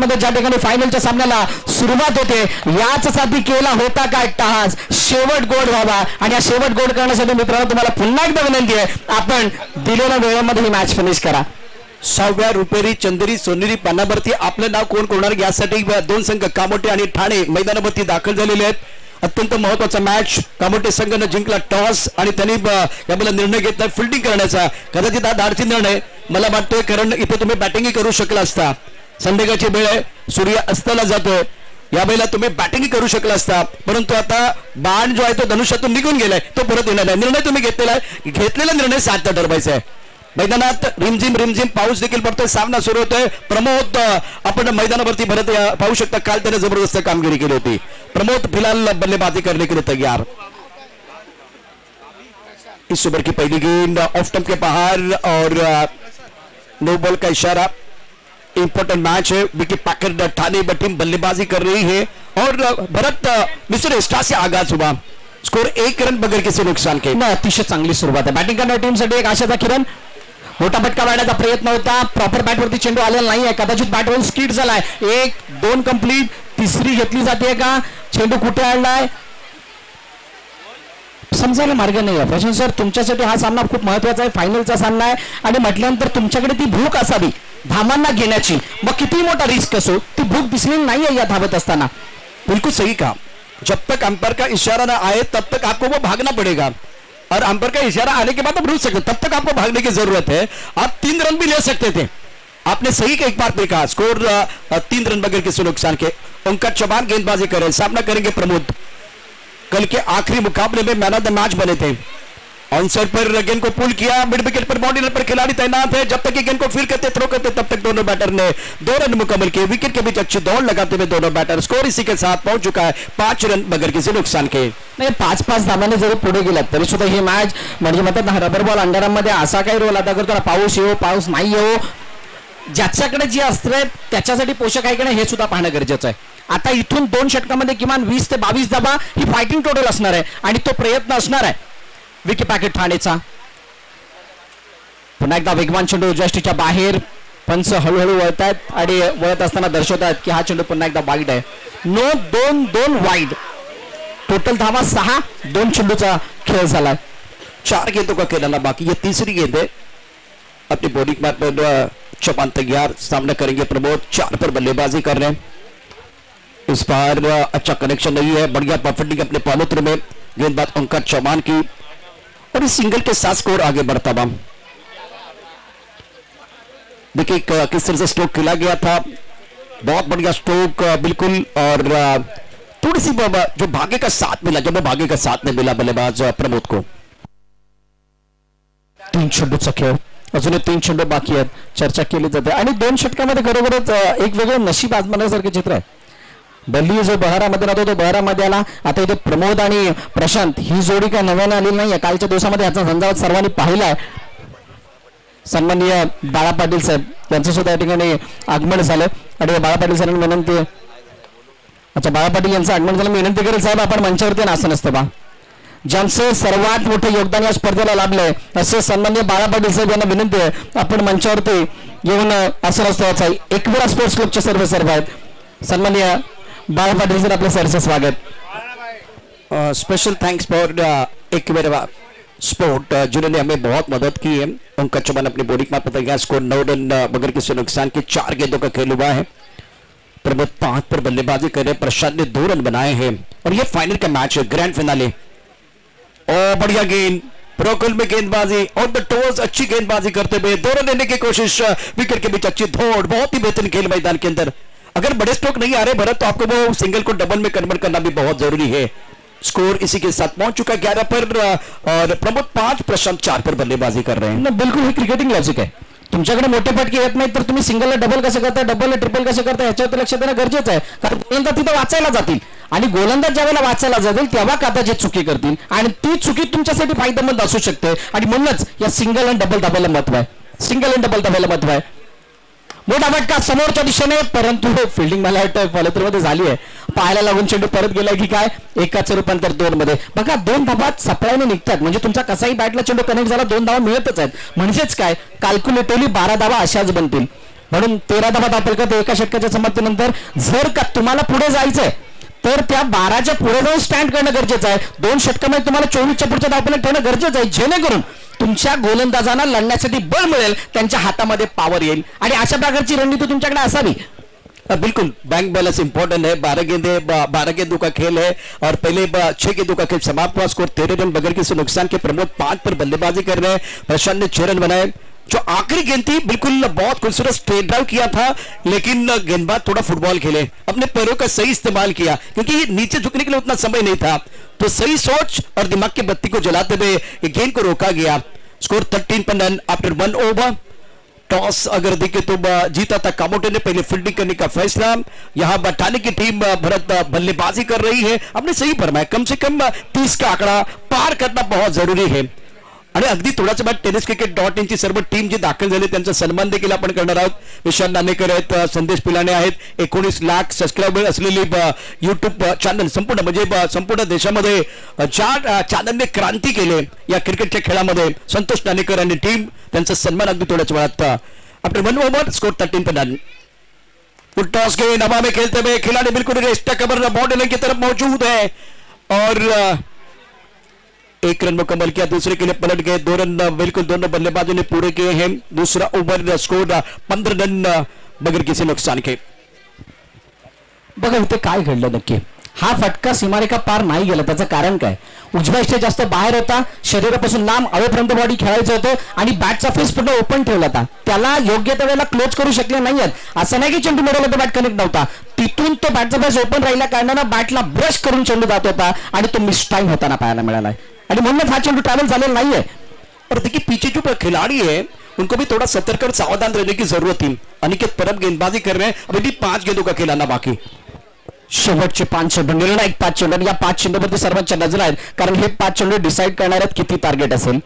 मध्ये ज्या ठिकाणी फायनलच्या सामन्याला सुरुवात होते याच साठी केला होता काय टास शेवट गोड व्हावा आणि या शेवट गोड करण्यासाठी मित्रांनो तुम्हाला पुन्हा एकदा विनंती आहे आपण दिलेल्या वेळेमध्ये ही मॅच फिनिश करा. 6व्या रुपेरी चंदेरी सोनेरी पानावरती आपलं नाव कोण कोणार यासाठी दोन संघ कामोटे आणि ठाणे मैदानावरती दाखल झालेले आहेत. अत्यंत महत्वाचा मॅच. कामोटे संघाने जिंकला टॉस आणि त्यांनी याला निर्णय घेतला फिल्डिंग करण्याचा. कदाचित हा धाडसी निर्णय मला वाटतोय कारण इथे तुम्ही बॅटिंगही करू शकला असता. संध्याकाळची वेळ आहे सूर्य अस्ताला जातोय यावेळेला तुम्ही बॅटिंग करू शकला असता परंतु आता बाण जो आहे तो धनुष्यातून निघून गेलाय तो परत येणार आहे. निर्णय तुम्ही घेतलेला निर्णय 7 ठरवायचा आहे. मैदानात रिमझिम रिमझिम पाऊस देखील पडतोय. सामना सुरू होतोय. प्रमोद आपण मैदानावरती भरत पाहू शकता काल त्याने जबरदस्त कामगिरी केली होती. प्रमोद फिलहाल बल्लेबाजी करने के लिए तैयार. इस ओवर की पहली गेंद ऑफ स्टंप के बाहर और नो बॉल का इशारा. इंपॉर्टेंट मैच है. विकेट पैकर ठाणे टीम बल्लेबाजी कर रही है और भरत मिस्टर एक्स्ट्रा से आगाज हुआ. स्कोर 1 रन बगैर किसी नुकसान के. अतिशय चांगली सुरुवात आहे. बॅटिंग करणाऱ्या टीमसाठी एक आशाचा किरण. मोठा फटका मारण्याचा प्रयत्न होता. प्रॉपर बॅटवरती चेंडू आलेला नाहीये. कदाचित बॅटवर स्किड झालाय. 1-2 कंप्लीट. तिसरी घेतली जाते का चेंडू कुठे आणलाय समजायला मार्ग नाही आहे. प्रशांत सर तुमच्यासाठी हा सामना खूप महत्वाचा आहे. फायनलचा सामना आहे आणि म्हटल्यानंतर तुमच्याकडे ती भूक असावी धावांना घेण्याची. मग किती मोठा रिस्क असो ती भूक दिसली नाहीये या धावत असताना. बिल्कुल सही कहा. जब तक अंपायर का इशारा ना आए तब तक आपको वो भागना पड़ेगा और अंपायर का इशारा आने के बाद आप रुक सकते. तब तक आपको भागने की जरूरत है. आप 3 रन भी ले सकते थे. आपने सही एक बार पे कहा. स्कोर 3 रन बगैर किसी नुकसान के. उनका चौबान गेंदबाजी करें. सामना करेंगे प्रमोद. कल के आखिरी मुकाबले में मैन ऑफ द मैच बने थे. ऑन साइड पर गेंद को पुल किया. मिड विकेट पर बाउंड्री पर खिलाड़ी तैनात है. जब तक गेंद को फील्ड करते थ्रो करते तब तक दोनों बैटर ने 2 रन मुकम्मल किए. विकेट के बीच अच्छी दौड़ लगाते हुए दोनों बैटर. स्कोर इसी के साथ पहुंच चुका है 5 रन बगैर किसी नुकसान के. नाही 5-5 धावांनी जरी पुढे गेलात तरी सुद्धा ही मॅच म्हणजे म्हणतात ना रबर बॉल अंधारामध्ये असा काही रोल अदा करतो. पाऊस येऊ पाऊस नाही येऊ ज्याच्याकडे जे अस्त्र आहेत त्याच्यासाठी पोषक आहे की नाही हे सुद्धा पाहणं गरजेचं आहे. आता इथून 2 षटकामध्ये किमान 20 ते 22 धावा ही फायटिंग टोटल असणार आहे आणि तो प्रयत्न असणार आहे विकेट पॅकेट ठाणेचा. पुन्हा एकदा वेगवान चेंडू उजव्या बाहेर. पंच हळूहळू वळतायत आणि वळत असताना दर्शवतात की हा चेंडू पुन्हा एकदा वाईड आहे. No 2-2 wide. टोटल धावा 6. 2 चेंडूचा खेळ झाला. 4 गेंदों का खेलना बाकी. ये तीसरी गेंद है. अपनी बॉलिंग पर चौपान तैयार. सामना करेंगे प्रमोद. 4 पर बल्लेबाजी कर रहे हैं. इस बार अच्छा कनेक्शन नहीं है. बढ़िया परफेक्टिंग अपने पालोत्र में. गेंदबाज अंकित चौहान की और इस सिंगल के साथ स्कोर आगे बढ़ता हुआ. देखिए किस तरह से स्ट्रोक खेला गया था. बहुत बढ़िया स्ट्रोक बिल्कुल. और थोड़ी सी जो भाग्य का साथ मिला जब वो भाग्य का साथ नहीं मिला बल्लेबाज प्रमोद को. 3 चेंडूचा खेळ. अजून 3 चेंडू बाकी आहेत. चर्चा केली जाते आणि 2 षटकामध्ये खरोखरच एक वेगळं नशीब आजमावण्यासारखे चित्र आहे. बल्ली जो बहारामध्ये राहतो तो बहारामध्ये आला. आता इथे प्रमोद आणि प्रशांत ही जोडी काय नव्याने आलेली नाहीये. कालच्या दिवसामध्ये याचा झंझावात सर्वांनी पाहिलाय. सन्माननीय बाळा पाटील साहेब यांचं सुद्धा या ठिकाणी आगमन झालं आणि बाळा पाटील सरांनी विनंती. अच्छा बाळा पाटील यांचं आगमन झालं. मी विनंती करेल साहेब आपण मंचावरती आसन असतं बा ज्यांचं सर्वात मोठं योगदान या स्पर्धेला लाभलंय असे सन्माननीय बाळा पाटील साहेब यांना विनंती आहे आपण मंचावरती येऊन आसन असतो. एकविरा स्पोर्ट्स क्लबचे सर्व आहेत. सन्माननीय बाळा पाटील सर आपलं सरचं स्वागत. Special thanks for Ekvira sport जिन्होंने हमें बहुत मदद की है. उनका चौहान अपनी बॉलिंग में पता गया. स्कोर 9 रन बगैर किसी नुकसान के. 4 गेंदों का खेल हुआ है. प्रमोद 5 पर बल्लेबाजी कर रहे. प्रशांत ने 2 रन बनाए हैं और ये फाइनल का मैच है. Grand finale. और बढ़िया गेंद प्रोकुल में गेंदबाजी और द टोज अच्छी गेंदबाजी करते हुए 2 रन लेने की कोशिश. विकेट के बीच अच्छी दौड़. बहुत ही बेहतरीन खेल मैदान के अंदर. अगर बड़े स्ट्रोक नहीं आ रहे भरत तो आपको वो सिंगल को डबल में कन्वर्ट करना भी बहुत जरूरी है. स्कोर इसी के साथ पहुंच चुका 11 पर और प्रमोद 5 प्रशांत 4 पर बल्लेबाजी कर रहे हैं. बिल्कुल ही क्रिकेटिंग लॉजिक आहे. तुमच्याकडे मोठे फटके येत नाहीत तर तुम्ही सिंगलला डबल कसं करताय डबलला ट्रिपल कसं करताय याच्यावर लक्ष देणं गरजेचं आहे. कारण गोलंदाज तिथे वाचायला जातील आणि गोलंदाज ज्यावेळेला वाचायला जातील तेव्हा कदाचित चुकी करतील आणि ती चुकी तुमच्यासाठी फायदेमंद असू शकते. आणि म्हणूनच या सिंगल आणि डबल धाब्याला महत्व आहे. सिंगल आणि डबल धाब्याला महत्व आहे. मोठा फटका समोरच्या दिशेने परंतु फिल्डिंग मला वाटतं फॉलोथ्रूमध्ये झाली आहे. पाहायला लागून चेंडू परत गेलाय की काय. एकाचं रूपांतर 2 मध्ये. बघा 2 धाबात सप्लायने निघतात म्हणजे तुमचा कसाही बॅटला चेंडू कनेक्ट झाला 2 धावा मिळतच आहेत. म्हणजेच काय कॅल्क्युलेटिव्हली 12 धावा अशाच बनतील. म्हणून 13 धावा धापलकर एका षटकाच्या समाप्तीनंतर. जर का तुम्हाला पुढे जायचंय तर त्या 12च्या पुढे जाऊन स्टँड करणं गरजेचं आहे. 2 षटकामध्ये तुम्हाला 24च्या पुढच्या धावफलक ठेवणं गरजेचं आहे, जेणेकरून तुमच्या गोलंदाजांना लढण्यासाठी बळ मिळेल, त्यांच्या हातामध्ये पॉवर येईल आणि अशा प्रकारची रणनीती तुमच्याकडे असावी. बिल्कुल बैंक बैलेंस इंपॉर्टेंट है. 12 गेंदों का खेल है और पहले 6 गेंदों का खेल समाप्त हुआ. स्कोर 13 रन बगैर किसी नुकसान के. प्रमोद 5 पर बल्लेबाजी कर रहे हैं. प्रशांत ने 6 रन बनाए. जो आखिरी गेंद थी बिल्कुल बहुत खूबसूरत स्ट्रेट ड्राइव किया था, लेकिन गेंदबाज थोड़ा फुटबॉल खेले, अपने पैरों का सही इस्तेमाल किया क्योंकि नीचे झुकने के लिए उतना समय नहीं था. तो सही सोच और दिमाग की बत्ती को जलाते हुए गेंद को रोका गया. स्कोर 13 पर रन आफ्टर 1 ओवर. टॉस अगर देखे तो जीता था कामोटे ने. पहले फील्डिंग करने का फैसला. यहां ठाणे की टीम भरत बल्लेबाजी कर रही है. हमने सही फरमाया, कम से कम 30 का आंकड़ा पार करना बहुत जरुरी है. आणि अगदी थोड्याच वेळात tenniscricket.in ची सर्व टीम जी दाखल झाली त्यांचा सन्मान देखील आपण करणार आहोत. विशाल नाणेकर आहेत, संदेश पिलाणे आहेत. 19 लाख सबस्क्रायबर असलेली युट्यूब चॅनल संपूर्ण देशामध्ये ज्या चॅनलने क्रांती केली या क्रिकेटच्या खेळामध्ये, संतोष नाणेकर आणि टीम त्यांचा सन्मान अगदी थोड्याच वेळात. आफ्टर 1 ओवर स्कोर 13 पर रन. टॉस के हवा में खेलते हुए खिलाड़ी बिल्कुल रेस्ट कवर बॉर्डर लाइन की तरफ मौजूद है और 1 रन मुकम्मल किया. दूसरे के लिए पलट गए. 2 रन बिल्कुल दोनों बल्लेबाजों ने पूरे किए हैं. दूसरा ओवर स्कोर 15 रन बगैर किसी नुकसान के. बघा इथे काय घडलं नक्की. हा फटका सीमारेखा पार नाही गेला. त्याचं कारण काय? उजव्या इष्टे जास्त बाहेर होता, शरीरापासून लांब अवेफ्रॉम द बॉडी खेळायचं होतं आणि बॅटचा फेस पूर्ण ओपन ठेवला होता. त्याला योग्य त्या वेळेला क्लोज करू शकले नाहीयेत. असं नाही की चेंडू मिडलमध्ये बॅट कनेक्ट नव्हता, तिथून तो बॅटचा फेस ओपन राहिल्या कारणानं बॅटला ब्रश करून चेंडू जात होता आणि तो मिस टाइम होताना पाहायला मिळाला आणि म्हणूनच हा चेंडू ट्रॅव्हल झालेला नाहीये. और देखिए पीछे जो खिलाड़ी है उनको भी थोड़ा सतर्क और सावधान रहने की जरूरत थी. अनिकेत परब गेंदबाजी कर रहे हैं. अभी 5 गेंदों का खेल आना बाकी. शेवटचे 5 चेंडू, निर्णायक 5 चेंडू. या 5 चेंडूवरती सर्वांच्या नजर आहेत, कारण हे 5 चेंडू डिसाईड करणार आहेत किती टार्गेट असेल.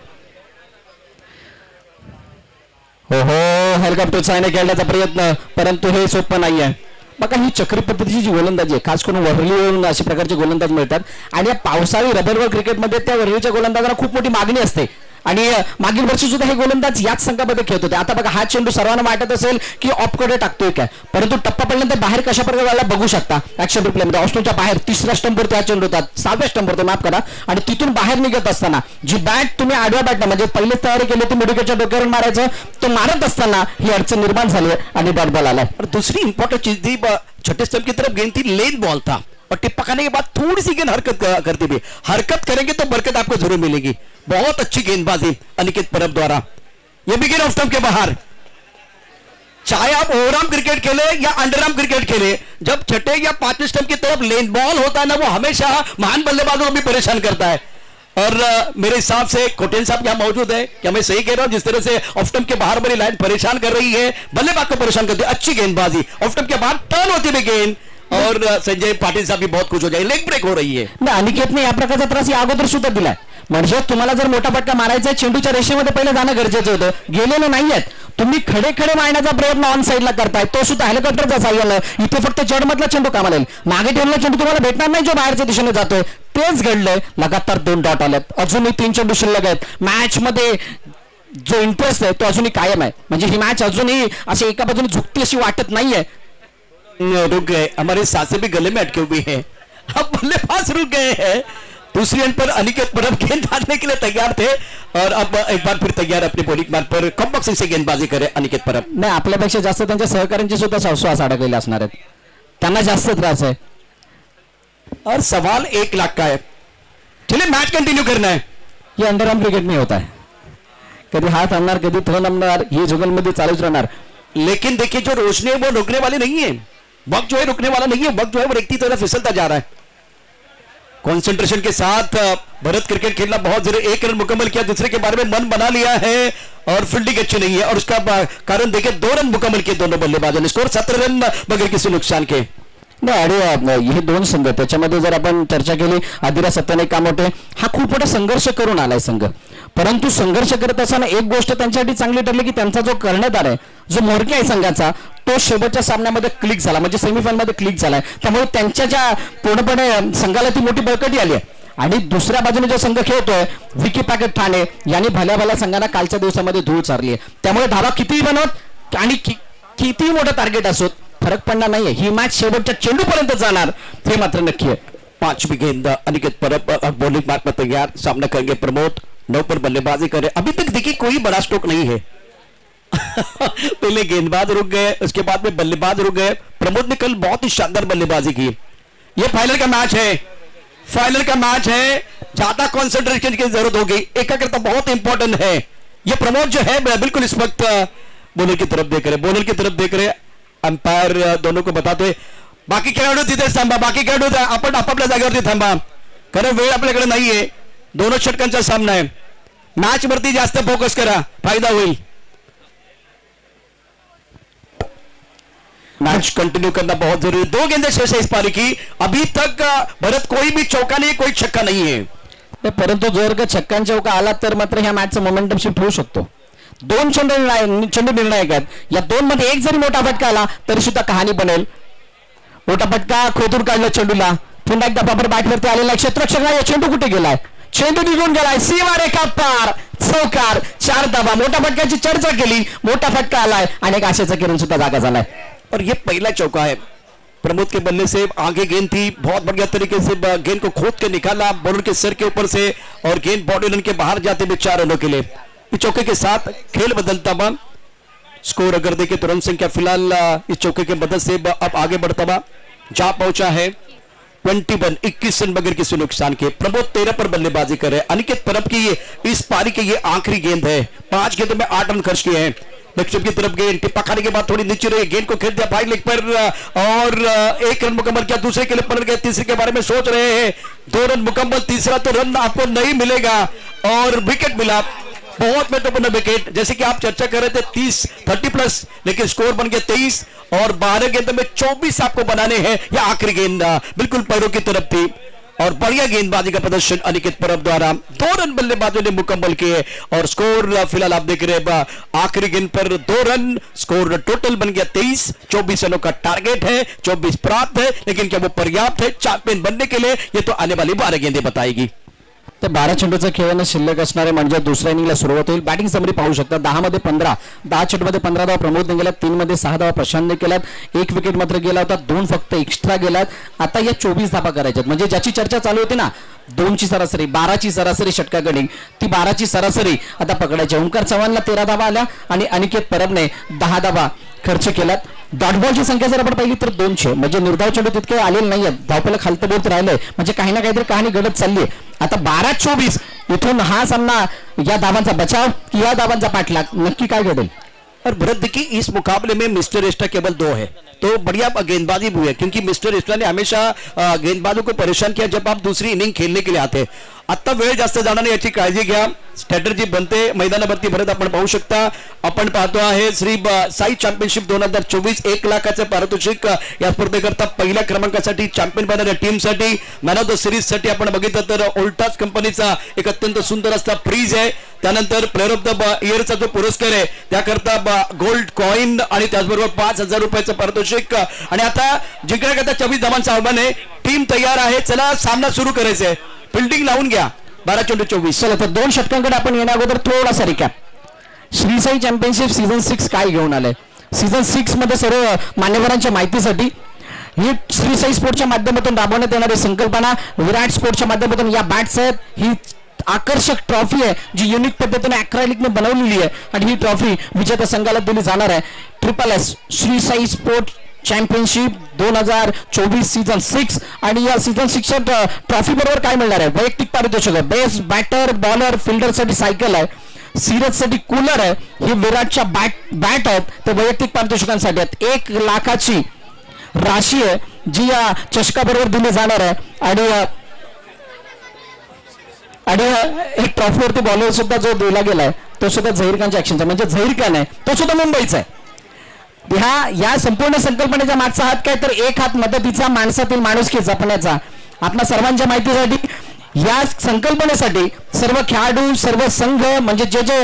हो हेलिकॉप्टर ने खेळण्याचा प्रयत्न, परंतु हे सोपं नाहीये. बघा ही चक्री पद्धतीची जी गोलंदाजी आहे, खास करून वरळीवरून अशा प्रकारचे गोलंदाज मिळतात आणि या पावसाळी रबरबॉल क्रिकेटमध्ये त्या वरळीच्या गोलंदाजांना खूप मोठी मागणी असते आणि मागील वर्षी सुद्धा हे गोलंदाज याच संघामध्ये खेळत होते. आता बघा हा चेंडू सर्वांना वाटत असेल की ऑफकडे टाकतोय काय, परंतु टप्पा पडल्यानंतर बाहेर कशा प्रकारे बघू शकता. ऍक्शन रिप्लेमध्ये ऑस्ट्रेलियाच्या बाहेर 3ऱ्या स्टंपवरती हा चेंडू होता, 6व्या स्टंपवरती माफ करा, आणि तिथून बाहेर निघत असताना जी बॅट तुम्ही आडव्या बॅटनं म्हणजे पहिलेच तयारी केली होती मिडविकेटच्या डोक्यावर मारायचं, तो मारत असताना ही अडचण निर्माण झाली आणि डॉट बॉल आला. दूसरी इंपॉर्टेंट चीज थी, छठे स्टंप की तरफ गेंद थी, लेन बॉल था और टिप्पा करने के बाद थोड़ी सी गेंद हरकत करती हुई. हरकत करेंगे तो बरकत आपको जरूर मिलेगी. बहुत अच्छी गेंदबाजी अनिकेत परब द्वारा. ये भी गेंद ऑफ स्टंप के बाहर. चाहे आप ओवरआर्म क्रिकेट खेले या अंडरआर्म क्रिकेट खेले, जब छठे या 5वें स्टंप की तरफ लेन बॉल होता है ना, वो हमेशा महान बल्लेबाजों को भी परेशान करता है. और मेरे हिसाब से कोटेन साहब यहाँ मौजूद है, क्या मैं सही कह रहा हूं? जिस तरह से ऑफ स्टंप के बाहर वाली लाइन परेशान कर रही है, बल्लेबाज को परेशान करती है. अच्छी गेंदबाजी, ऑफ स्टंप के बाहर टर्न होती हुई गेंद और संजय पाटील साहब भी बहुत खुश हो जाए. लेग ब्रेक हो रही है. अनिकेतने या प्रकारचा त्रास या अगोदर सुद्धा दिलाय. म्हणजे तुम्हाला जर मोठा फटका मारायचा चेंडूच्या रेषेमध्ये पहिलं जाणं गरजेचं होतं, गेलेलं नाहीयेत. तुम्ही खडे खडे मारण्याचा प्रयत्न ऑन साईडला करताय, तो सुद्धा हेलिकॉप्टरचा साह्यानं. इथे फक्त जडमधला चेंडू कामाला येईल, मागे ठेवलेला चेंडू तुम्हाला भेटणार नाही जो बाहेरच्या दिशेने जातोय. तेच घडलंय. लगातार 2 डॉट आलेत, अजूनही 3 चेंडू शिल्लक आहेत. मॅच मध्ये जो इंटरेस्ट आहे तो अजूनही कायम आहे. म्हणजे ही मॅच अजूनही अशी एका बाजूने झुकती अशी वाटत नाहीये. रुक गए, हमारे सासे भी गले में अटके हुए हैं. अब बल्लेबाज रुक गए हैं. दूसरी एंड पर अनिकेत परब गेंद डालने के लिए तैयार थे और अब एक बार फिर तैयार अपने बॉलिंग मार्ग पर कम बॉक्सिंग से गेंदबाजी करे अनिकेत परब. नाही, आपल्यापेक्षा जास्त त्यांच्या सहकार्यांचे सुद्धा श्वास अडकलेले असणार आहेत, त्यांना जास्त त्रास आहे. और सवाल 1 लाख का है. चलिए मैच कंटिन्यू करना है. ये अंडरआर्म क्रिकेट में होता है, कभी हाथ आणणार कभी थोन आणणार, ही जुगलमध्ये चालूच राहणार. लेकिन देखिए जो रोशनी है वो रुकने वाली नहीं है. वक्त जो है रुकने वाला नहीं है. वक्त जो है वो एक ही तरफ फिसलता जा रहा है. कंसंट्रेशन के साथ भरत क्रिकेट खेलना बहुत जरूरी. 1 रन मुकम्मल किया, दूसरे के बारे में मन बना लिया है और फील्डिंग अच्छी नहीं है और उसका कारण देखिए 2 रन मुकम्मल किए दोनों बल्लेबाजों ने. स्कोर 17 रन बगैर किसी नुकसान के. नाही, आणि हे 2 संघ त्याच्यामध्ये जर आपण चर्चा केली, आदिरा सत्याने कामोटे हा खूप मोठा संघर्ष करून आलाय संघ. परंतु संघर्ष करत असताना एक गोष्ट त्यांच्यासाठी चांगली ठरली की त्यांचा जो कर्णधार आहे, जो मोरके आहे संघाचा, तो शेवटच्या सामन्यामध्ये क्लिक झाला, म्हणजे सेमीफायनलमध्ये क्लिक झालाय. त्यामुळे त्यांच्या ज्या पूर्णपणे संघाला ती मोठी बळकटी आली आहे. आणि दुसऱ्या बाजूने जो संघ खेळतोय विकी पॅकेट ठाणे यांनी भल्या भल्या संघाला कालच्या दिवसामध्ये धूळ चारली आहे. त्यामुळे धावा कितीही बनवत आणि किती मोठं टार्गेट असो फरक पडणार नाहीये. ही मॅच शेवटच्या चेंडूपर्यंत जाणार हे मात्र नक्की आहे. 5वीं गेंद अनिकेत परब बॉलिंग मार्क में तैयार, सामना करेंगे प्रमोद. 9 पर बल्लेबाजी करे. अभी तक देखिए कोई बड़ा स्ट्रोक नहीं है. पहले गेंदबाज रुक गए, उसके बाद में बल्लेबाज रुक गए. प्रमोद ने कल बहुत ही शानदार बल्लेबाजी की. ये फाइनल का मैच है, फाइनल का मैच है. ज्यादा कंसंट्रेशन की जरूरत होगी, एकाग्रता बहुत इंपॉर्टेंट है. ये प्रमोद जो है बिल्कुल इस वक्त बॉलर की तरफ देख रहे, बॉलर की तरफ देख रहे. अंपायर दोनों को बताते बाकी खेळाडू तिथेच थांबा, बाकी खेळाडू आपण आपापल्या जागेवरती थांबा, कारण वेळ आपल्याकडे नाहीये. दोनों षटकांचा सामना है. मॅच वरती जास्त फोकस करा, फायदा होईल. मैच कंटिन्यू करना बहुत जरूरी. 2 गेंदें शेष है इस पारी की. अभी तक भरत कोई भी चौका नहीं, कोई छक्का नहीं है. परंतु जर का छक्का चौका आला तर मात्र ह्या मॅचचं मोमेंटम शिफ्ट होऊ शकतो. 2 चेंडू निर्णायक आहेत. या 2 मध्ये एक जरी मोठा फटका आला तरी सुद्धा कहाणी बनेल. मोठा फटका खोदून काढला चेंडूला. पुन्हा एकदा बाबर बॅटवरती आलेला क्षेत्ररक्षक. या चेंडू कुठे गेलाय? चेंडू निघून गेलाय. सीमा रेखा पार, चौकार, 4 धावा. मोठ्या फटक्याची चर्चा केली, मोठा फटका आलाय आणि एक आशेचा किरण सुद्धा जागा झालाय. और ये पहला चौका है. प्रमोद के बल्ले से आगे गेंद थी, बहुत बढ़िया तरीके से गेंद को खोद के निकाला बॉलर के सर के ऊपर से और गेंद बॉडी लाइन के बाहर जाते हुए 4 रनों के लिए. इस चौके के साथ खेल बदलता हुआ. स्कोर अगर देखें तो रन संख्या फिलहाल इस चौके के मदद से अब आगे बढ़ता हुआ जा पहुंचा है 21 रन बगैर किसी नुकसान के. प्रमोद 13 पर बल्लेबाजी कर रहे हैं. अनिकेत परब की इस पारी की ये आखिरी गेंद है. 5 गेंदों में 8 रन खर्च किए हैं. लक्ष्य की तरफ गेंद टिप्पा खाने के बाद थोड़ी नीचे रही, गेंद को खेल दिया फाइल लेग पर और 1 रन मुकम्मल किया. दूसरे के लिए पलट गए, तीसरे के बारे में सोच रहे हैं. 2 रन मुकम्मल, तीसरा तो रन आपको नहीं मिलेगा और विकेट मिला. बहुत महत्वपूर्ण विकेट. जैसे कि आप चर्चा कर रहे थे 30 प्लस, लेकिन स्कोर बन गया 23 और 12 गेंदों में 24 आपको बनाने हैं. यह आखिरी गेंद बिल्कुल पैरों की तरफ थी और बढ़िया गेंदबाजी का प्रदर्शन अनिकेत परब द्वारा. 2 रन बल्लेबाजों ने मुकम्मल किए और स्कोर फिलहाल आप देख रहे हैं आखिरी गेंद पर 2 रन. स्कोर टोटल बन गया 23. 24 रनों का टारगेट है, 24 प्राप्त है, लेकिन क्या वो पर्याप्त है चॅम्पियन बनने के लिए? ये तो आने वाली 12 गेंदें बताएगी. तर 12 चेंडूचा खेळणं शिल्लक असणारे म्हणजे दुसऱ्या इनिंगला सुरुवात होईल. बॅटिंग समरी पाहू शकता. 10 मध्ये 15, 10 चेंडूमध्ये 15 धावा प्रमोदने गेल्यात, 3 मध्ये 6 धावा प्रशांतने केल्यात, 1 विकेट मात्र गेला होता, 2 फक्त एक्स्ट्रा गेलात. आता या 24 धावा करायच्यात. म्हणजे ज्याची चर्चा चालू होती ना 2ची सरासरी, 12ची सरासरी षटकाकडे, ती 12ची सरासरी आता पकडायची. ओंकार चव्हाणला 13 धावा आल्या आणि अनिकेत परबने 10 धावा खर्च केल्यात. डॉटबॉलची संख्या जर आपण पाहिली तर 200, म्हणजे निर्धाव चेंडू तितके आलेले नाहीयेत. धावपला खालतं बोलत राहिलंय, म्हणजे काही ना काहीतरी कहाणी घडत चालली आहे. आता 12-24 इथून हा सामना या धावांचा बचाव की या धावांचा पाठलाग नक्की काय घडेल? और भरत देखिए इस मुकाबले में मिस्टर एस्ट्रा केवल 2 है, तो बढ़िया गेंदबाजी भी है, क्योंकि मिस्टर एस्ट्रा ने हमेशा गेंदबाजों को परेशान किया जब आप दूसरी इनिंग खेलने के लिए आते. आता वेळ जास्त जाणार नाही याची काळजी घ्या. स्ट्रॅटर्जी बनते मैदानावरती. भरत आपण पाहू शकता. आपण पाहतो आहे श्री साई चॅम्पियनशिप 2024 1 लाखाचे पारितोषिक या स्पर्धेकरता पहिल्या क्रमांकासाठी चॅम्पियन बनणाऱ्या टीमसाठी मॅन ऑफ द सिरीज साठी आपण बघितलं तर ओल्टास कंपनीचा एक अत्यंत सुंदर असा फ्रीज आहे. त्यानंतर प्लेअर ऑफ द इयरचा जो पुरस्कार आहे त्याकरता गोल्ड कॉइन आणि त्याचबरोबर 5000 रुपयाचं पारितोषिक. आणि आता जिंकण्याकरता 24 धावांचं आव्हान आहे. टीम तयार आहे. चला सामना सुरू करायचा आहे. फिल्डिंग लावून घ्या. 12-24. चला तर 2 षटकांकडे आपण येण्या अगोदर थोडासा recap. Shri Sai championship season 6 काय घेऊन आलंय? सीझन 6 मध्ये सर्व मान्यवरांच्या माहितीसाठी ही श्री साई स्पोर्टच्या माध्यमातून राबवण्यात येणारी संकल्पना विराट स्पोर्टच्या माध्यमातून या बॅट्स आहेत. ही आकर्षक ट्रॉफी आहे जी युनिक पद्धतीने अॅक्रेलिकने बनवलेली आहे आणि ही ट्रॉफी विजेत्या संघाला दिली जाणार आहे. SSS Shri Sai sport championship 2024 season 6. आणि या सीझन 6च्या ट्रॉफी बरोबर काय मिळणार आहे? वैयक्तिक पारितोषिक आहे. बेस्ट बॅटर, बॉलर, फिल्डर साठी सायकल आहे. सिरज साठी कूलर आहे. ही विराटच्या बॅट आहेत ते वैयक्तिक पारितोषिकांसाठी आहेत. 1 लाखाची राशी आहे जी या चषका बरोबर दिली जाणार आहे. आणि एक ट्रॉफीवरती बॉलर सुद्धा जो दिला गेलाय तो सुद्धा झहीर खानच्या ऍक्शनचा, म्हणजे झहीर खान आहे तो सुद्धा मुंबईचा आहे. या संपूर्ण संकल्पनेच्या मागचा हात काय तर एक हात मदतीचा, माणसातील माणुसकी जपण्याचा. आपल्या सर्वांच्या माहितीसाठी या संकल्पनेसाठी सर्व खेळाडू सर्व संघ म्हणजे जे जे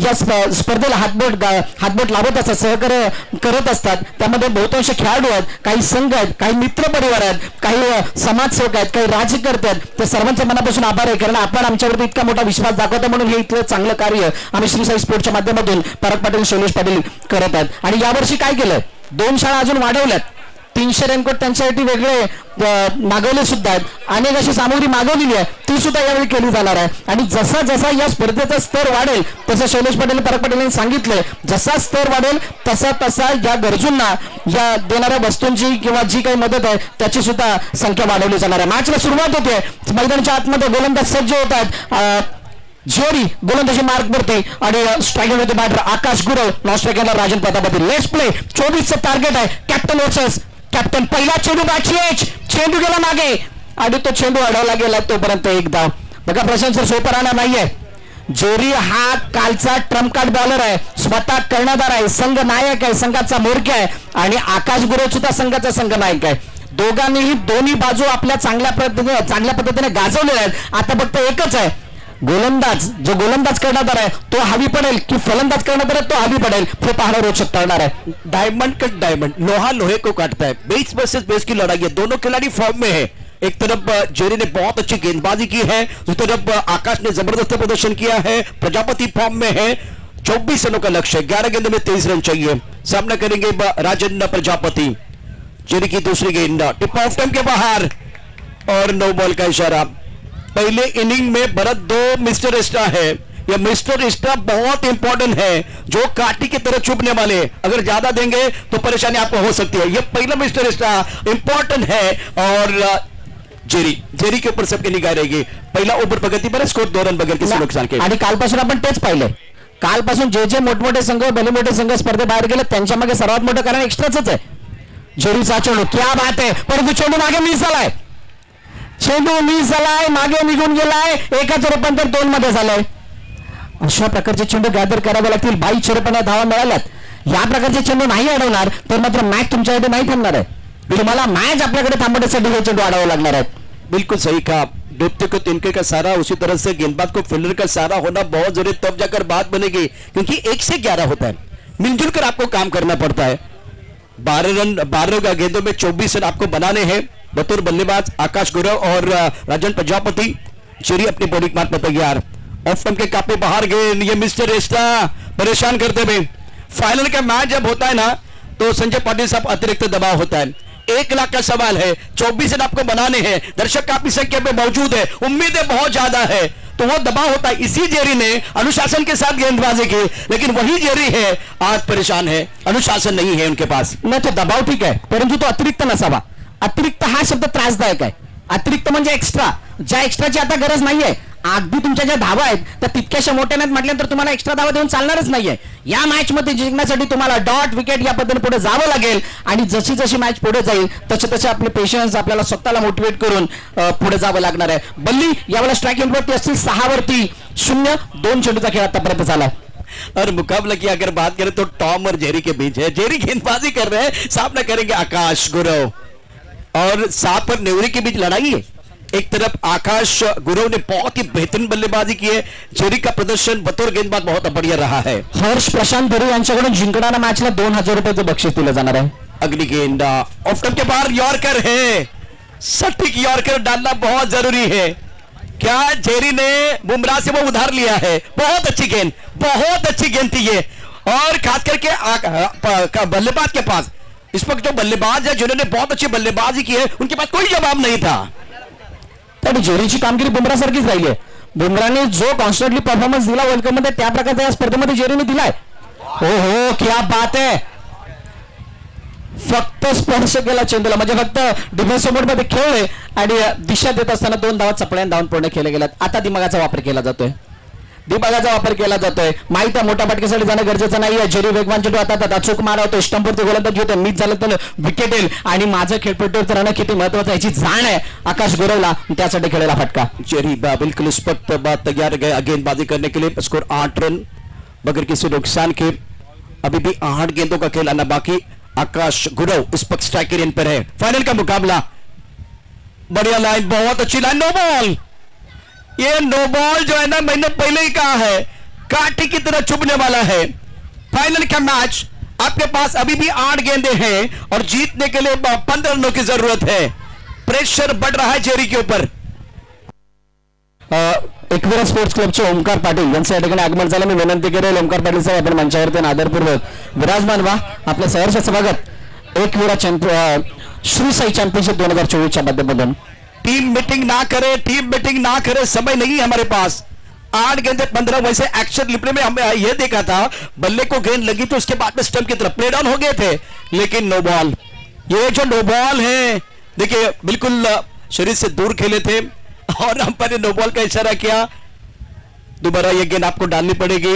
या स्पर्धेला हातबोट लावत असतात सहकार्य करत असतात त्यामध्ये बहुतांश खेळाडू आहेत काही संघ आहेत काही मित्र परिवार आहेत काही समाजसेवक आहेत काही राजकर्ते आहेत त्या सर्वांचे मनापासून आभार आहे कारण आपण आमच्यावरती इतका मोठा विश्वास दाखवता म्हणून हे इतकं चांगलं कार्य आम्ही श्री साई स्पोर्टच्या माध्यमातून पराग पाटील शैलेश पाटील करत आहेत आणि यावर्षी काय केलंय 2 शाळा अजून वाढवल्यात 300 रेनकोट त्यांच्यासाठी वेगळे मागवले सुद्धा आहेत अनेक अशी सामग्री मागवलेली आहे ती सुद्धा यावेळी केली जाणार आहे आणि जसा जसा या स्पर्धेचा स्तर वाढेल तसं शैलेश पाटील पराग पाटील यांनी सांगितलंय जसा स्तर वाढेल तसा तसा या गरजूंना या देणाऱ्या वस्तूंची किंवा जी काही मदत आहे त्याची सुद्धा संख्या वाढवली जाणार आहे मॅचला सुरुवात होते मैदानाच्या आतमध्ये गोलंदाज सज्ज होत आहेत जेरी गोलंदाजी मार्क वरती आणि स्ट्रायकर होते बॅटर आकाश गुरव नॉन स्ट्रायकरला राजन प्रतापती लेट्स प्ले 24चं टार्गेट आहे कॅप्टन वर्सेस कॅप्टन पहिला चेंडू बॅट चेंडू गेला मागे आणि तो चेंडू अडवला गेला तोपर्यंत एक धाव बघा प्रशांत सर सोपं राहणार नाहीये जेरी हा कालचा ट्रम्प कार्ड बॉलर आहे स्वतः कर्णधार आहे संघ नायक आहे संघाचा मोरक्या आहे आणि आकाश गुरव सुद्धा संघाचा संघ नायक आहे दोघांनीही दोन्ही बाजू आपल्या चांगल्या पद्धतीने गाजवलेल्या आहेत आता फक्त एकच आहे जो गोलंदाज कर्णधार आहे तो हवी पडेल की फलंदाज कर्णधार आहे तो हवी पडेल हे पाहणं रोचक ठरणार है डायमंड कट डायमंड लोहा लोहे को काटता है बेस वर्सेस बेस की लड़ाई है दोनों खिलाड़ी फॉर्म में है एक तरफ जेरी ने बहुत अच्छी गेंदबाजी की है दूसरी तरफ आकाश ने जबरदस्त प्रदर्शन किया है प्रजापति फॉर्म में है 24 रनों का लक्ष्य 11 गेंदों में 23 रन चाहिए सामना करेंगे राजन प्रजापति जेरी की दूसरी गेंद टिप ऑफ टाइम के बाहर और नो बॉल का इशारा पहले इनिंग में भरत 2 मिस्टर एक्स्ट्रा है यह मिस्टर एक्स्ट्रा बहुत इंपॉर्टेंट है जो काटी की तरह चुभने वाले अगर ज्यादा देंगे तो परेशानी आपको हो सकती है यह पहला मिस्टर एक्स्ट्रा इंपॉर्टेंट है और जेरी के ऊपर सबकी निगाह रहेगी पहिला ओव्हर प्रगती पर स्कोर 2 रन बगैर किसी नुकसान के आणि कालपासून आपण तेच पाहिलं कालपासून जे मोठमोठे संघ भले मोठे संघ स्पर्धेबाहेर गेले त्यांच्या मागे सर्वात मोठं कारण एक्स्ट्राच आहे जेरीचा चेंडू क्या बात आहे परंतु चेंडू मागे मिस झालाय चेंडू मिस झालाय मागे निघून गेलाय एकाचं रूपांतर 2 मध्ये झालंय अशा प्रकारचे चेंडू गॅदर करावे लागतील 22 धावा मिळाल्यात या प्रकारचे चेंडू नाही अडवणार तर मात्र मॅच तुमच्याकडे नाही थांबणार आहे तुम्हाला मैच आपल्याकडे थांबवण्यासाठी हे चेंडू अडवावे लागणार आहेत बिल्कुल सही कहा दीप्ति को तिनके का सारा उसी तरह से गेंदबाज को फील्डर का सारा होना बहुत जरूरी तब जाकर बात बनेगी क्योंकि 1 से 11 होता है मिलजुल कर आपको काम करना पड़ता है 12 गेंदों में 24 रन आपको बनाने हैं बतौर बल्लेबाज आकाश गुरव और राजन प्रजापति जेरी अपनी बॉलिंग मार पर तैयार ऑफ स्टंप के काफी बाहर गए ये मिस्टर एस्टा परेशान करते हुए फाइनल का मैच जब होता है ना तो संजय पाटिल साहब अतिरिक्त दबाव होता है 1 लाख का सवाल है 24 रन आपको बनाने हैं दर्शक काफी संख्या में मौजूद है उम्मीदें बहुत ज्यादा है तो वो दबाव होता है इसी जेरी ने अनुशासन के साथ गेंदबाजी की लेकिन वही जेरी है आज परेशान है अनुशासन नहीं है उनके पास नहीं तो दबाव ठीक है परंतु तो अतिरिक्त नसावा अतिरिक्त हा शब्द त्रासदायक आहे अतिरिक्त म्हणजे एक्स्ट्रा ज्या एक्स्ट्राची आता गरज नाहीये अगदी तुमच्या ज्या धावा आहेत त्या तितक्याशा मोठ्या नाहीत म्हटल्यानंतर तुम्हाला एक्स्ट्रा धावा देऊन चालणारच नाहीये या मॅच मध्ये जिंकण्यासाठी तुम्हाला डॉट विकेट या पद्धतीने पुढे जावं लागेल आणि जशी जशी मॅच पुढे जाईल तसे आपले पेशन्स आपल्याला स्वतःला मोटिवेट करून पुढे जावं लागणार आहे बल्ली यावेळेला स्ट्राइकिंग वरती असतील 6 वरती 0 2 चेंडूचा खेळ आतापर्यंत झाला और मुकाबला की अगर बात करें तो टॉम और जेरी के बीच है जेरी गेंदबाजी कर रहे हैं सामना करेंगे आकाश गुरव और 7 पर नेवरी के बीच लड़ाई है एक तरफ आकाश गुरव ने बहुत ही बेहतरीन बल्लेबाजी की है जेरी का प्रदर्शन बतौर गेंदबाज बहुत बढ़िया रहा है हर्ष प्रशांत भरू यांच्याकडून जिंकणाऱ्या मॅचला 2000 रुपयाचं बक्षीस दिलं जाणार आहे अगली गेंद ऑफ स्टंप के बाहर यॉर्कर है सटीक यॉर्कर डालना बहुत जरूरी है क्या जेरी ने बुमराह से वो उधार लिया है बहुत अच्छी गेंद थी ये और खास करके बल्लेबाज के पास इस वक्त जो बल्लेबाज है जिन्होंने बहुत अच्छी बल्लेबाजी की है उनके पास कोई जवाब नहीं था तर जेरीची कामगिरी बुमराह सारखीच राहिली आहे बुमराहने जो कॉन्स्टंटली परफॉर्मन्स दिला वर्ल्ड कप मध्ये त्या प्रकारचा या स्पर्धेमध्ये जेरीने दिलाय हो क्या बात आहे फक्त स्पर्श केला चेंडूला म्हणजे फक्त डिफेन्स मोड मध्ये खेळले आणि दिशा देत असताना 2 धावा चपळ्याने धावून पूर्ण केले गेल्यात आता दिमागाचा वापर केला जातोय माहिती मोठ्या फटकेसाठी जाणं गरजेचं नाहीये जेरी वेगवान चेंडू आता चूक मारवतो स्टंपवरती गोलंदाजी होते मिस झालं तर विकेट येईल आणि माझं खेळपट्टीवर राहणं किती महत्वाचं याची जाण आहे आकाश गुरवला त्यासाठी खेळलेला फटका जेरी बिल्कुल स्पष्ट बात तैयार गए गेंदबाजी करने के लिए स्कोर 8 रन बगैर किसी नुकसान के अभी भी 8 गेंदों का खेल आना बाकी आकाश गुरव इस पक्ष स्ट्राइकर इन पर है फाइनल का मुकाबला बढ़िया लाइन बहुत अच्छी लाइन नो बॉल ये नो बॉल जो है ना, मैंने पहले ही कहा है, कांटे की तरह चुभने वाला है। फाइनल का मैच, आपके पास अभी भी 8 गेंदे हैं और जीतने के लिए 15 रनों की जरूरत है। प्रेशर बढ़ रहा है जेरी के ऊपर। एकविरा स्पोर्ट्स क्लबचे ओमकार पाटील यांचं या ठिकाणी आगमन झालं. मी विनंती करेल ओमकार पाटील साहेब आपण मंचावरती आदरपूर्वक विराजमान व्हा. आपलं सहर्ष स्वागत एकविरा श्री साई चॅम्पियनशिप 2024 माध्यमातून. टीम मीटिंग ना करे, टीम मीटिंग ना करे, समय नहीं हमारे पास। 8 गेंदे 15। वैसे एक्शन रिप्ले में हमने यह देखा था, बल्ले को गेंद लगी तो उसके बाद में स्टंप की तरफ प्ले डाउन हो गए थे, लेकिन नो बॉल। ये जो नो बॉल है, देखिए बिल्कुल शरीर से दूर खेले थे और अंपायर ने नो बॉल का इशारा किया। दोबारा ये गेंद आपको डालनी पड़ेगी।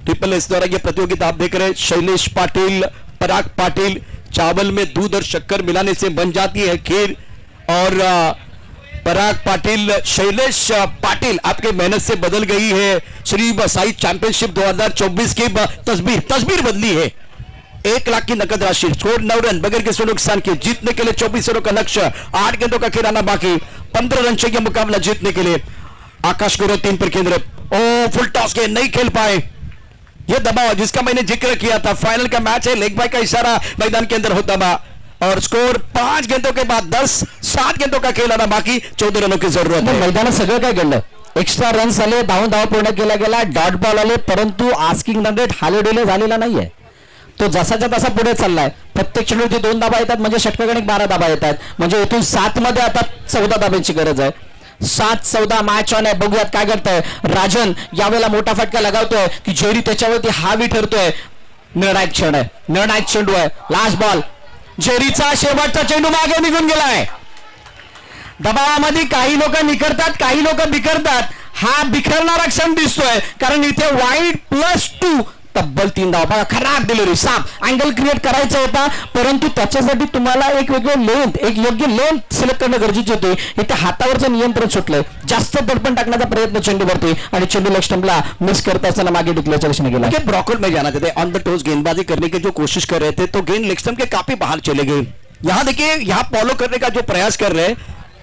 ट्रिपल एस द्वारा ये प्रतियोगिता आप देख रहे हैं। शैलेश पाटिल, पराग पाटिल, चावल में दूध और शक्कर मिलाने से बन जाती है खीर। और पराग पाटिल, शैलेश पाटिल, आपके मेहनत से बदल गई है श्री साई चैंपियनशिप 2024 की तस्वीर बदली है। 1 लाख की नकद राशि, स्कोर 9 रन बगैर किसी नुकसान के, जीतने के लिए 24 रनों का लक्ष्य। 8 गेंदों का खिलाना बाकी, 15 रन चाहिए मुकाबला जीतने के लिए। आकाश गुरु 3 पर केंद्र। ओ फुल टॉस के नहीं खेल पाए। यह दबाव जिसका मैंने जिक्र किया था, फाइनल का मैच है, लेग बाय का इशारा मैदान के अंदर होता था। और स्कोर 5 गेंदों के बाद 7 गेंदों का खेल आना बाकी, 14 रनों की जरूरत है। मैदानात सगळं काय घडलं, एक्स्ट्रा रन्स आले, धाव पूर्ण केला गेला, डॉट बॉल आले, परंतु आस्किंग रन रेट हालेडेले झालेला नाहीये. तो जसाच्या तसा पुढे चाललाय. प्रत्येक चेंडूवरती 2 धाबा येतात म्हणजे षटकागणिक 12 धाबा येतात, म्हणजे इथून 7 मध्ये आता 14 धाब्यांची गरज आहे. 7-14 मॅच ऑन आहे. बघूयात काय करतोय राजन. यावेळेला मोठा फटका लगावतोय की जेरी त्याच्यावरती हावी ठरतोय. निर्णायक क्षण आहे, निर्णायक चेंडू आहे. लास्ट बॉल, जेरीचा शेवटचा चेंडू मागे निघून गेलाय. दबावामध्ये काही लोक निखरतात, काही लोक बिखरतात. हा बिखरणारा क्षण दिसतोय, कारण इथे वाईड +2 तब्बल 3 धावा. बघा, खराब डिलिव्हरी, साफ अँगल क्रिएट करायचा होता, परंतु त्याच्यासाठी तुम्हाला एक वेगळं लेंथ, एक योग्य लेंथ सिलेक्ट करणं गरजेचे होते. इथे हातावरचं नियंत्रण सुटलंय, जास्त दडपण टाकण्याचा प्रयत्न चेंडूवरती आणि चेंडू लेग स्टंपला मिस करता असताना मागे टिकल्याच्या दिशेने गेला. ब्रॉकआउट में जाना चाहते, ऑन द टोस गेंदबाजी करने की जो कोशिश कर रहे थे, तो गेंद लेग स्टंप के काफी बाहर चले गए. यहां देखिए, यहां फॉलो करने का जो प्रयास कर रहे हैं,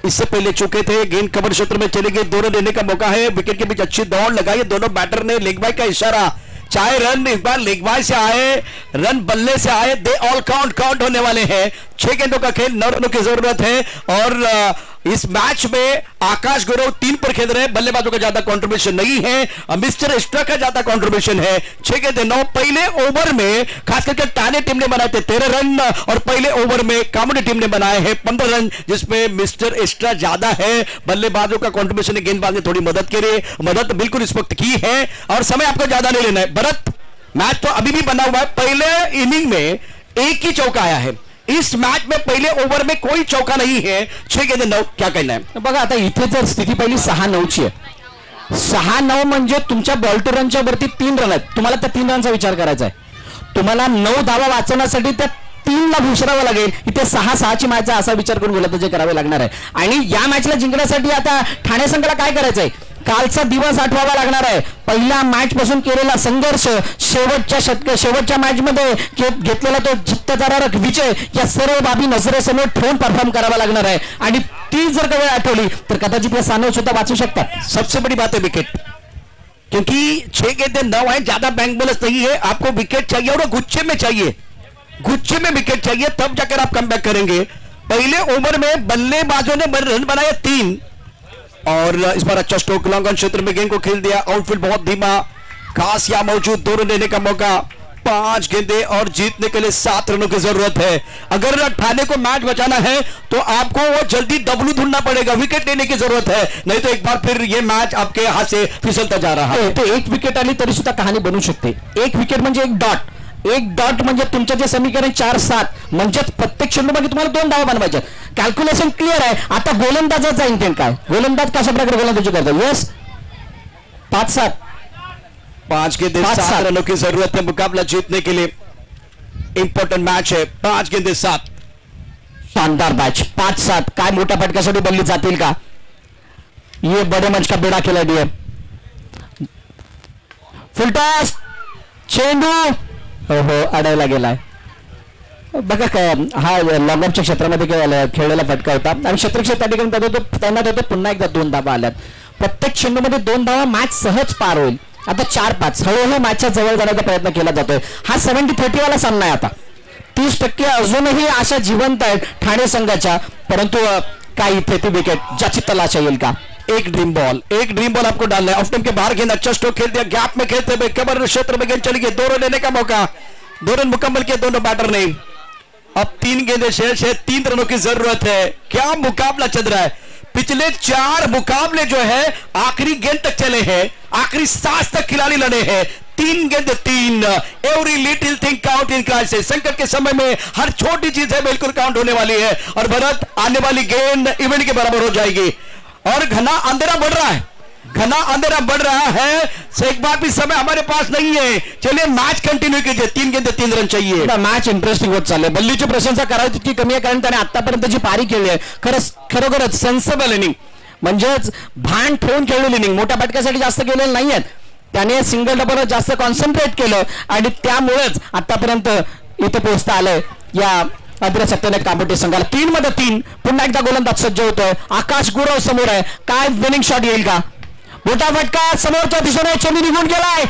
इससे पहले चुके थे, गेंद कवर क्षेत्र में चले गए. दोनों देने का मौका है, विकेट के बीच अच्छी दौड़ लगाई दोनों बैटर ने. लेग बाय का इशारा, चाहे रन इस बार लेग बाय से आए, रन बल्ले से आए, दे ऑल काउंट होने वाले हैं. 6 गेंदों का खेल, 9 रनों की जरूरत है. और इस मैच में आकाश गौरव 3 पर खेल रहे हैं. बल्लेबाजों का ज्यादा कंट्रीब्यूशन नहीं है, मिस्टर एक्स्ट्रा का ज्यादा कंट्रीब्यूशन है. 6 गेंदे 9. पहले ओवर में खास करके टाने टीम ने बनाए थे 13 रन और पहले ओवर में कामुडी टीम ने बनाए हैं 15 रन, जिसमें मिस्टर एक्स्ट्रा ज्यादा है. बल्लेबाजों का कंट्रीब्यूशन है, गेंदबाज ने थोड़ी मदद बिल्कुल इस वक्त की है. और समय आपको ज्यादा नहीं लेना है. भरत, मैच तो अभी भी बना हुआ है. पहले इनिंग में एक ही चौका आया है. इस मैच में पहले ओवर में कोई चौका नहीं है. 6 गेंदे 9. क्या कहना है? बघा, आता इथे जर स्थिती पहिली 6-9ची आहे. 6-9 म्हणजे तुमच्या बॉल टू रनच्या वरती 3 रन आहेत. तुम्हाला त्या 3 रनचा विचार करायचा आहे. तुम्हाला 9 धावा वाचवण्यासाठी त्या 3ला भुसरावं लागेल. इथे 6-6ची मॅच आहे असा विचार करून गोलंदाजी करावे लागणार आहे. आणि या मॅचला जिंकण्यासाठी आता ठाणे संघाला काय करायचंय? कालचा दिवस आठवावा लागणार आहे. पहिल्या मॅच पासून केलेला संघर्ष, शेवटच्या मॅच मध्ये घेतलेला तो जित्तदारक विजय, या सर्व बाबी नजरेसमोर ठेवून परफॉर्म करावा लागणार आहे. आणि ती जर का वेळ आठवली तर कदाचित या 6-9 सुद्धा वाचू शकतात. सबसे बड़ी बात है विकेट, क्योंकि 6 गेंदे 9 है, ज्यादा बैंक बोनस नहीं है. आपको विकेट चाहिए और गुच्छे में चाहिए, गुच्छे में विकेट चाहिए, तब जाकर आप कमबैक करेंगे. पहले ओवर में बल्लेबाजों ने रन बनाए 3 और इस बार अच्छा स्ट्रोक लॉन्ग क्षेत्र में गेंद को खेल दिया. आउटफील्ड बहुत धीमा, खास यहां मौजूद, दोनों लेने का मौका. 5 गेंदे और जीतने के लिए 7 रनों की जरूरत है. अगर ठाणे को मैच बचाना है तो आपको वो जल्दी डब्लू ढूंढना पड़ेगा, विकेट लेने की जरूरत है, नहीं तो एक बार फिर ये मैच आपके हाथ से फिसलता जा रहा है. तो 1 विकेट आली तरी सुद्धा कहाणी बनू शकते. 1 विकेट म्हणजे 1 डॉट. 1 डॉट म्हणजे तुमचं जे समीकरण 4-7 म्हणजे प्रत्येक चेंडूमध्ये तुम्हाला 2 धावा बनवायच्या. कॅल्क्युलेशन क्लिअर आहे. आता गोलंदाजाचा इंटेंट काय? गोलंदाज कशा प्रकारे गोलंदाजी करतो? यस, 5-7. 5 गेंदे 7 रनों की जरूरत है मुकाबला जीतने के लिए. इंपॉर्टेंट मैच है. 5 गेंदे 7. शानदार मॅच. 5-7. काय मोठ्या फटक्यासाठी बदली जातील का? ये बडे मंच का बेडा केला दिए. फुलटॉस, चेंडू हो अडायला गेलाय. बघा काय हा लॉंगऑफच्या क्षेत्रामध्ये खेळलेला फटका होता आणि क्षेत्रक्षेत्र त्या ठिकाणी त्यांना पुन्हा एकदा 2 धाबा आल्यात. प्रत्येक चेंडूमध्ये 2 धावा, मॅच सहज पार होईल. आता 4-5 हळूहळू मॅचच्या जवळ जाण्याचा प्रयत्न केला जातोय. हा 70-30 वाला सामना आहे. आता 30% अजूनही आशा जिवंत आहेत ठाणे संघाच्या, परंतु काय इथे ती विकेट ज्याची तलाश येईल का. एक ड्रीम बॉल आपको डालना है. ऑफ टाइम के बाहर गेंद अच्छा स्ट्रोक खेल दिया, गैप में खेलते हुए कबर क्षेत्र में गेंद चली गई. 2 रन लेने का मौका, 2 रन मुकम्मल किए दोनों बैटर ने. अब 3 गेंदें शेष है, 3 रनों की जरूरत है. क्या मुकाबला चल रहा है. पिछले 4 मुकाबले जो है आखिरी गेंद तक चले हैं, आखिरी सांस तक खिलाड़ी लड़े हैं. 3 गेंद 3. Every little thing count in crisis. संकट के समय में हर छोटी चीज है बिल्कुल काउंट होने वाली है. और भरत, आने वाली गेंद इवेंट के बराबर हो जाएगी. और घना अंधेरा बढ़ रहा है, घना अंधेरा बढ़ रहा है. एक बार भी समय हमारे पास नहीं है. चलिए मैच कंटिन्यू कीजिए. 3 गेंद 3 रन चाहिए. मॅच इंटरेस्टिंग होत चालले. बल्लीची प्रशंसा करायची तितकी कमी आहे, कारण त्याने आतापर्यंत जी पारी केली आहे खरोखरच सेन्सिबल इनिंग, म्हणजेच भान ठेवून खेळलेली इनिंग. मोठ्या फटक्यासाठी जास्त गेलेले नाही आहेत. त्याने सिंगल डबल जास्त कॉन्सन्ट्रेट केलं आणि त्यामुळेच आतापर्यंत इथे पोहोचता आलंय या अग्रसत्तेने कामोटे संघाला. 3 मध्ये 3. पुन्हा एकदा गोलंदाज सज्ज होतोय. आकाश गुरव समोर आहे. काय विनिंग शॉट येईल का. मोठा फटका समोरच्या दिशेने, चेंडू निघून गेलाय.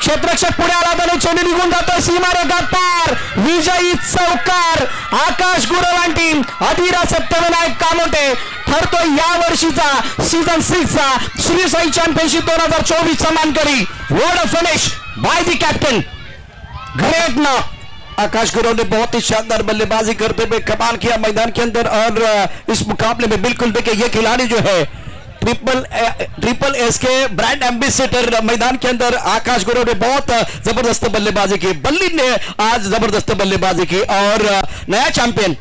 क्षेत्ररक्षक पुढे आला तर चेंडू निघून जातोय. सीमारेषा पार. विजयी चौकार. आकाश गुरव आणि टीम अधीरा सत्यविनायक कामोटे ठरतोय या वर्षीचा सीझन 6चा श्री साई चॅम्पियनशिप 2024 चा मानकरी. What a finish by the captain. Great knock. Akash Gurav ने बहुत ही शानदार बल्लेबाजी करते हुए कमाल किया मैदान के अंदर. और इस मुकाबले में बिल्कुल देखिए ये खिलाड़ी जो है ट्रिपल एस के ब्रांड एम्बेसडर मैदान के अंदर आकाश गुरव ने बहुत जबरदस्त बल्लेबाजी की. बल्ली ने आज जबरदस्त बल्लेबाजी की और नया चैंपियन.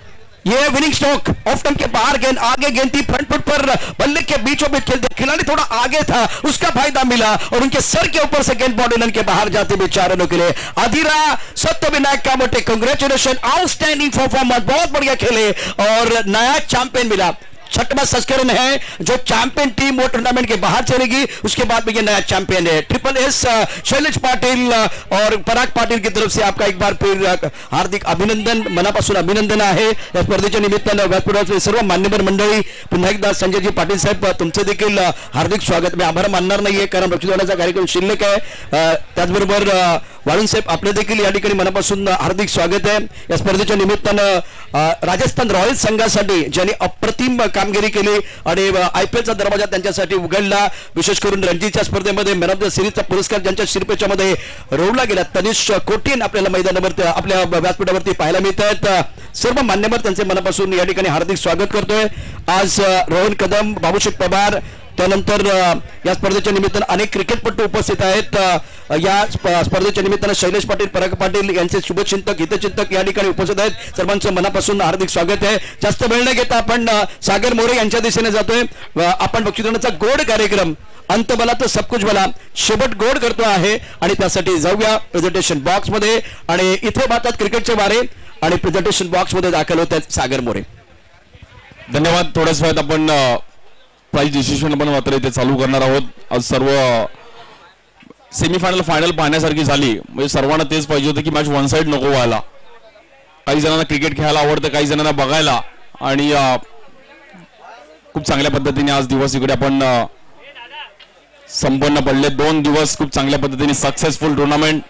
ये विनिंग स्ट्रोक, ऑफ टर्न के बाहर गेंद, आगे गेंद थी, फ्रंट फुट पर बल्ले के बीचों बीच खेलते खिलाड़ी थोड़ा आगे था, उसका फायदा मिला और उनके सर के ऊपर से गेंद बॉडी लाइन के बाहर जाते हुए 4 रनों के लिए. अधीरा Satyavinayak Kamothe, congratulation, outstanding performance, बहुत बढ़िया खेले और नया चैंपियन मिला. 6वां संस्करण है जो चैंपियन टीम वो टूर्नामेंट के बाहर चलेगी, उसके बाद में ये नया चैंपियन है. ट्रिपल एस शैलेश पाटील और पराग पाटील की तरफ से आपका एक बार फिर हार्दिक अभिनंदन, मनापासून अभिनंदन आहे. या स्पर्धेच्या निमित्तानं व्यासपीठावरचे सर्व मान्यवर मंडळी, पुन्हा एकदा संजयजी पाटील साहेब तुमचे देखील हार्दिक स्वागत. मी आभार मानणार नाहीये कारण रक्षितवाण्याचा कार्यक्रम शिल्लक आहे. त्याचबरोबर वाळून साहेब आपले देखील या ठिकाणी मनापासून हार्दिक स्वागत आहे. या स्पर्धेच्या निमित्तानं राजस्थान रॉयल्स संघासाठी ज्यांनी अप्रतिम कामगिरी केली आणि IPLचा दरवाजा त्यांच्यासाठी उघडला, विशेष करून रणजीच्या स्पर्धेमध्ये मॅन ऑफ द सिरीजचा पुरस्कार ज्यांच्या शिरपेच्यामध्ये रोवला गेला, तनिष कोटीन आपल्याला मैदानावरती आपल्या व्यासपीठावरती पाहायला मिळत आहेत. सर्व मान्यवर त्यांचे मनापासून या ठिकाणी हार्दिक स्वागत करतोय. आज रोहन कदम, बाबूशेठ पवार, त्यानंतर या स्पर्धेच्या निमित्तानं अनेक क्रिकेटपटू उपस्थित आहेत. या स्पर्धेच्या निमित्तानं शैलेश पाटील, पराग पाटील यांचे शुभचिंतक, हितचिंतक या ठिकाणी उपस्थित आहेत. सर्वांचं मनापासून हार्दिक स्वागत आहे. जास्त वेळ न घेता आपण सागर मोरे यांच्या दिशेने जातोय. आपण बक्षिसाचा गोड कार्यक्रम अंत बला तर सब कुछ बला शेवट गोड करतो आहे आणि त्यासाठी जाऊया प्रेझेंटेशन बॉक्स मध्ये. आणि इथे बातात क्रिकेटचे वारे आणि प्रेझेंटेशन बॉक्स मध्ये दाखल होत आहेत सागर मोरे. धन्यवाद. थोड्याच वेळात आपण प्राइज डिसिशन पण मात्र इथे चालू करणार आहोत. आज सर्व सेमीफायनल फायनल पाहण्यासारखी झाली, म्हणजे सर्वांना तेच पाहिजे होतं की मॅच वन साइड नको व्हायला. काही जणांना क्रिकेट खेळायला आवडतं, काही जणांना बघायला, आणि खूप चांगल्या पद्धतीने आज दिवस इकडे आपण संपन्न पडले. 2 दिवस खूप चांगल्या पद्धतीने सक्सेसफुल टुर्नामेंट.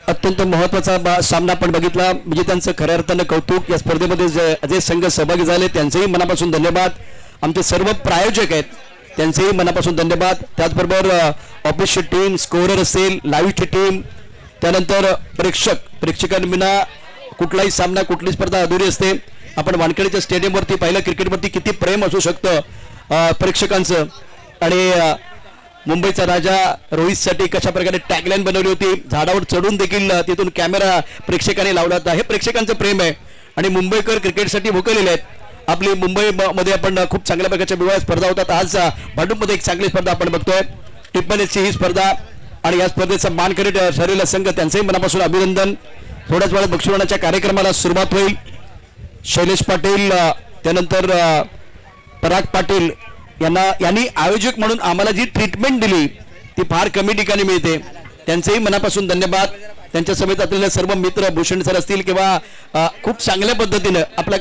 अत्यंत महत्वाचा सामना आपण बघितला, म्हणजे त्यांचं खऱ्या अर्थानं कौतुक. या स्पर्धेमध्ये जे संघ सहभागी झाले त्यांचेही मनापासून धन्यवाद. आमचे सर्व प्रायोजक आहेत त्यांचेही मनापासून धन्यवाद. त्याचबरोबर ऑफिसची टीम, स्कोरर असेल, लाईव्हची टीम, त्यानंतर प्रेक्षकांविना कुठलाही सामना, कुठली स्पर्धा अधुरी असते. आपण वानखेडेच्या स्टेडियमवरती पाहिलं क्रिकेटवरती किती प्रेम असू शकतं प्रेक्षकांचं. आणि मुंबईचा राजा रोहितसाठी कशा प्रकारे टॅगलाईन बनवली होती, झाडावर चढून देखील तिथून कॅमेरा प्रेक्षकांनी लावला होता. हे प्रेक्षकांचं प्रेम आहे आणि मुंबईकर क्रिकेटसाठी भुकलेले आहेत. आपली मुंबईमध्ये आपण खूप चांगल्या प्रकारच्या विवाह स्पर्धा होतात. आज भांडूपमध्ये एक चांगली स्पर्धा आपण बघतोय, ट्रिपल एसची ही स्पर्धा. आणि या स्पर्धेचा मानकरी ठरलेला संघ, त्यांचंही मनापासून अभिनंदन. थोड्याच वेळात बक्षिसाच्या कार्यक्रमाला सुरुवात होईल. शैलेश पाटील, त्यानंतर पराग पाटील यांनी आयोजक म्हणून आम्हाला जी ट्रीटमेंट दिली ती फार कमी ठिकाणी मिळते. त्यांचेही मनापासून धन्यवाद. त्यांच्या समेत असलेले सर्व मित्र भूषण सर असतील किंवा खूप चांगल्या पद्धतीनं आपल्या